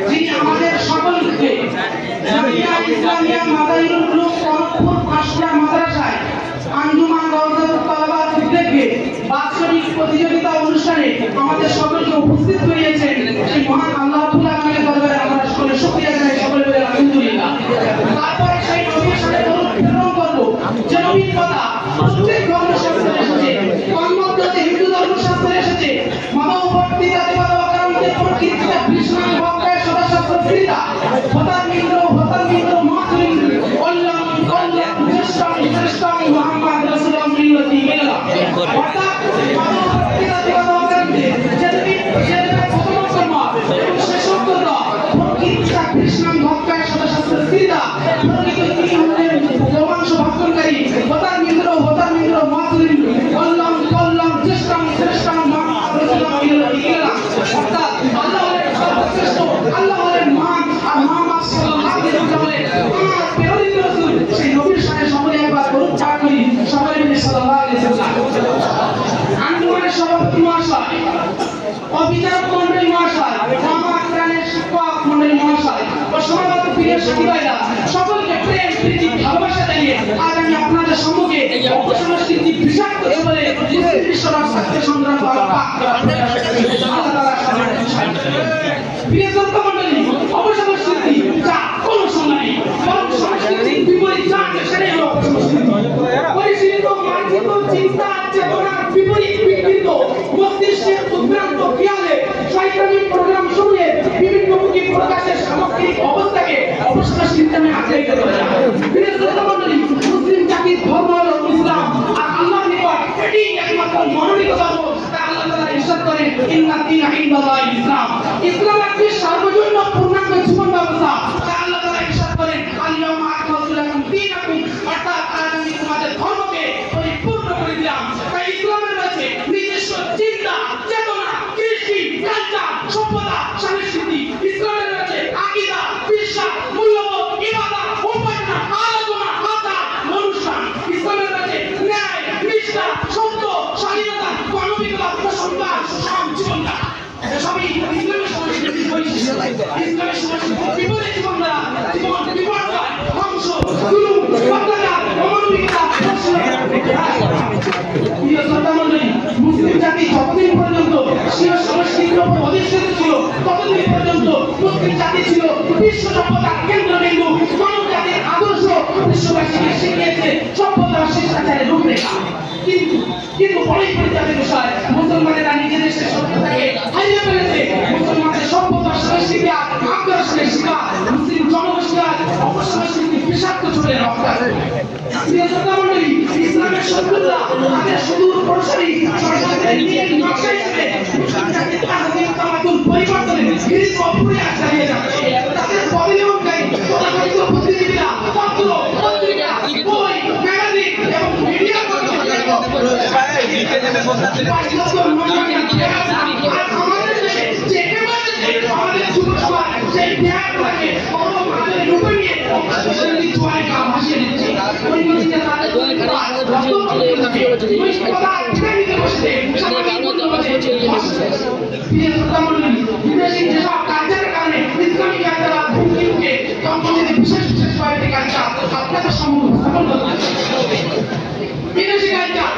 যিনি আমাদের সকলকে জামিয়া ইসলামিয়া মাদারিসুল উলুম ফরজপুর পাঁশকুড়া মাদ্রাসায় আঞ্জুমান রওজাতুত তালাবাত উদ্যোগে বাৎসরিক প্রতিযোগিতা অনুষ্ঠানে আমাদের সকলকে উপস্থিত করিয়েছেন সেই মহান আল্লাহ তাআলা আমাদের দরবারে আমরা সকলে শুকরিয়া জানাই, সকলে বলে আলহামদুলিল্লাহ। তারপর সেই নবীর সাথে দরুদ প্রেরণ করব যে নবীর কথা প্রত্যেক ধর্মশাস্ত্রে এসেছে, কর্মমধ্যে হিন্দু ধর্মশাস্ত্রে এসেছে, মানববর্তিতা দেবতাকে প্রকৃতিতে কৃষ্ণ ভক্তের সদাশাস্ত্র ফিরিতা হতার মিত্র মাতৃ অল্লাহ জ্যেষ্ঠ মুহাম্মদ রাসূলুল্লাহ মিল্লাতি মেলা অর্থাৎ মানববর্তিতা দেবতাকে যেটি প্রথম কর্ম এবং শেষ কর্ম প্রকৃতিতে কৃষ্ণ ভক্তের সদাশাস্ত্র ফিরিতা প্রকৃতি তিনি হলেন দেবাংশ ভক্ষণকারী হতার মিত্র মাতৃ অল্লাহ জ্যেষ্ঠ মুহাম্মদ রাসূলুল্লাহ মিল্লাতি মেলা অর্থাৎ আল্লাহ হলেন সর্বশ্রেষ্ঠ, আল্লাহ হলেন মহান, আর মুহাম্মদ সাল্লাল্লাহু আলাইহি ওয়াসাল্লাম প্রেরিত রাসূল। সেই নবীর সাথে সকলে একবার দরুদ পাঠ করি, সকলে মিলে সাল্লাল্লাহু আলাইহি ওয়াসাল্লাম। আঞ্জুমানের সভাপতি মহাশয়, অভিচারক মণ্ডলী মহাশয়, আমার প্রাণের শিক্ষক মণ্ডলী মহাশয় ও সমাগত প্রিয় সাথীভাইরা, সকলকে প্রেম প্রীতি ভালোবাসা জানিয়ে আজ আমি আপনাদের সম্মুখে অপসংস্কৃতি বিষাক্ত বলে বিশ্বরাজ স্বাস্থ্য সংগ্রাম প্রিয় শ্রোতা মণ্ডলী, অপসংস্কৃতি যা কোনো সময় নেই, বরং সংস্কৃতির বিপরীত যা সেটাই হলো অপসংস্কৃতি। পরিশীলিত মার্জিত চিন্তা চেতনার বিপরীত বিকৃত মস্তিষ্কের উদ্ভ্রান্ত খেয়ালে শয়তানি প্রোগ্রাম সমূহে বিভিন্নমুখী প্রকাশের সামগ্রিক অবস্থাকে অপসংস্কৃতি নামে আখ্যায়িত করা হয়। প্রিয় শ্রোতা মণ্ডলী, মুসলিম জাতির ধর্ম হলো ইসলাম, আর আল্লাহর নিকট এটি একমাত্র মনোনীত ধর্ম। তা আল্লাহ তাআলা ইরশাদ করেন, ইন্না দীনা ইনদাল্লাহি ইসলাম, ইসলাম একটি সার্বজনীন পূর্ণাঙ্গ জীবন ব্যবস্থা। তা আল্লাহ তাআলা ইরশাদ করেন, আল-ইয়াউমা আকমালতু লাকুম দীনাকুম, অর্থাৎ আজ আমি তোমাদের ধর্মকে পরিপূর্ণ করে দিলাম। তাই ইসলামের রয়েছে নিজস্ব চিন্তা চেতনা, কৃষ্টি কালচার সভ্যতা সংস্কৃতি। ইসলামের রয়েছে আকীদা বিশ্বাস মূল্যবোধ ইবাদত উপাসনা আলোচনা আচার অনুষ্ঠান। ইসলামের রয়েছে ন্যায় নিষ্ঠা সত্য স্বাধীনতা মানবিকতা প্রশংসা সুষম জীবনধারা। এসবই ইসলামের সংস্কৃতির বৈশিষ্ট্য। ইসলামের সংস্কৃতির বিপরীত জীবনধারা জীবন বিপর্যয় ধ্বংস জুলুম অত্যাচার অমানবিকতা প্রিয় শ্রোতা মণ্ডলী, মুসলিম জাতি যতদিন পর্যন্ত স্বীয় সংস্কৃতির উপর অধিষ্ঠিত ছিল ততদিন পর্যন্ত মুসলিম জাতি ছিল বিশ্ব সভ্যতার কেন্দ্রবিন্দু। মানব জাতির আদর্শ বিশ্ববাসীকে শিখিয়েছে সভ্যতার শিষ্টাচারের রূপরেখা। কিন্তু বড়ই পরিতাপের বিষয়, মুসলমানেরা নিজেদের সেই সভ্যতাকে হারিয়ে ফেলেছে। মুসলমানদের সভ্যতার সংস্কৃতি আর আদর্শের শিকার মুসলিম জনগোষ্ঠী আজ অপসংস্কৃতির বিষাক্ত চুলের রক্তাক্ত। প্রিয় শ্রোতা মণ্ডলী, ইসলামের শত্রুরা তাদের সুদূর প্রসারী ষড়যন্ত্রের নীল নকশা হিসেবে মুসলিম জাতির তাহজিব তামাদ্দুন পরিবর্তনের হিড়িক প্রয়াস চালিয়ে যাচ্ছে। তাদের পরিবর্তনকারী তথাকথিত বুদ্ধিজীবীরা পত্র পত্রিকা বই ম্যাগাজিন এবং মিডিয়া আমাদের দেশে যেতে পারে আমাদের যুব সমাজ সেই ত্যাগটাকে অবমাননার রূপে নিয়ে অপসংস্কৃতির জোয়ারে গা ভাসিয়ে দিচ্ছে। পরিণতিতে তাদের বিদেশি যেসব কালচারের কারণে ইসলামী কালচার হুমকি উঠে তখন যদি বিশেষ কয়েকটি কালচার আপনাদের সম্মুখে স্থাপন করতে বিদেশি কালচার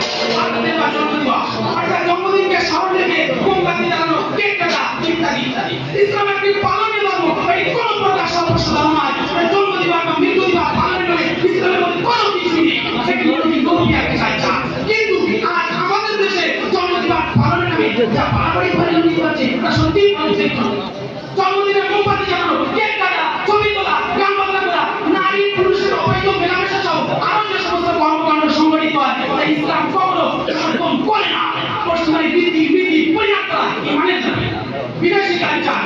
আপনাদের বা জন্মদিবস অর্থাৎ জন্মদিনকে স্মরণ রেখে মোমবাতি জ্বালানো কেক কাটা ইত্যাদি ইত্যাদি। ইসলাম একটি পালনের ধর্ম, এই কোন প্রকার সর্বস্ব ধর্ম নয়। জন্মদিবস বা মৃত্যুদিবস পালনের করে ইসলামের মধ্যে কোনো কিছুই নেই, সেটি গৌরবী একটা কালচার। কিন্তু আজ আমাদের দেশে জন্মদিবস পালনের নামে যা পারস্পরিক পরিণতি হচ্ছে তা সত্যিই মানুষের জন্মদিনে মোমবাতি জ্বালানো কেক কাটা ছবি তোলা গান বাজনা করা নারী পুরুষের অবৈধ মেলামেশা সহ আরো যে সমস্ত কর্মকাণ্ড সংগঠিত হয় তা ইসলাম কখনো সমর্থন করে না। পশ্চিমারি রীতি পরিহার করা ইমানের জন্য বিদেশি কালচার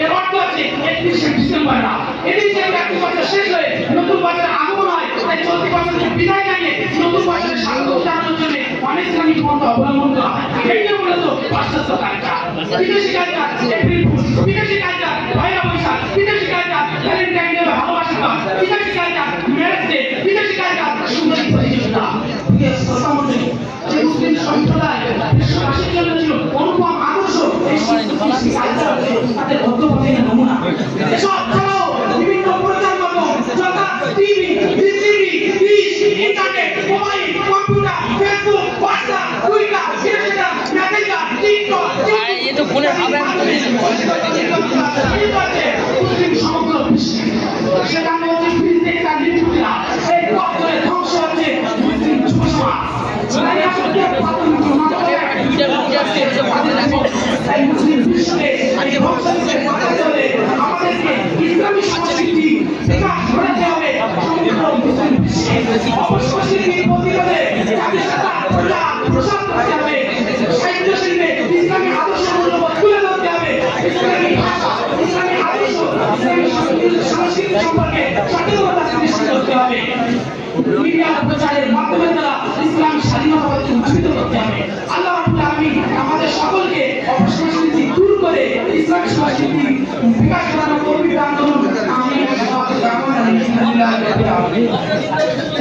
এর অর্থ আছে 31শে ডিসেম্বর না, এটি যে একটি বছর শেষ হয়ে নতুন বছরের আগমন হয়, তাই চলতি বছরকে বিদায় জানিয়ে নতুন বছরের স্বাগত জানানোর জন্য অনিসলামিক পন্থা অবলম্বন করা হয়। এটা মূলত পাশ্চাত্য কালচার, বিদেশি কালচার, এপ্রিল ফুল, বিদেশি কালচার, পয়লা বৈশাখ, বিদেশি কালচার, ভ্যালেন্টাইন ডে বা ভালোবাসা দিবস, বিদেশি কালচার, ম্যারেজ ডে, বিদেশি কালচার, সুন্দরী প্রতিযোগিতা। প্রিয় শ্রোতা মণ্ডলী, যে মুসলিম সম্প্রদায় বিশ্ববাসীর জন্য ছিল অনুপম আদর্শ, এই বিদেশি কালচার হচ্ছে তাদের অগ্রগতির নমুনা। এসব ছাড়াও বিভিন্ন প্রচার মাধ্যম যথা TV, dish, internet, mobile, computer, Facebook, WhatsApp, Twitter, Instagram, Messenger, TikTok, ये तो फोन মুসলিম সমগ্র বিশ্বে সেখানে হচ্ছে ফিজিক্স আর লিটারেচার এই পথ ধরে ধ্বংস হচ্ছে মুসলিম যুব সমাজ। তাই আসলে প্রাথমিক তাই মুসলিম বিশ্বে এই ধ্বংসকে বাঁচাতে হলে আমাদেরকে ইসলামী সংস্কৃতি বিকাশ ঘটাতে হবে সমগ্র মুসলিম বিশ্বে। অপসংস্কৃতির প্রতিরোধে জাতিসত্তা প্রসার করতে হবে, সাহিত্য শিল্পে ইসলামী আদর্শ মূল্যবোধ তুলে ধরতে হবে, ইসলামী ভাষা, ইসলামী আদর্শ, ইসলামী সংস্কৃতি সম্পর্কে সচেতনতা সৃষ্টি করতে হবে। মিডিয়া প্রচারের মাধ্যমে তারা ইসলাম স্বাধীনতাকে উজ্জীবিত করতে হবে। আল্লাহ রাব্বুল আলামিন আমাদের সকলকে অপসংস্কৃতি দূর করে ইসলামী সংস্কৃতি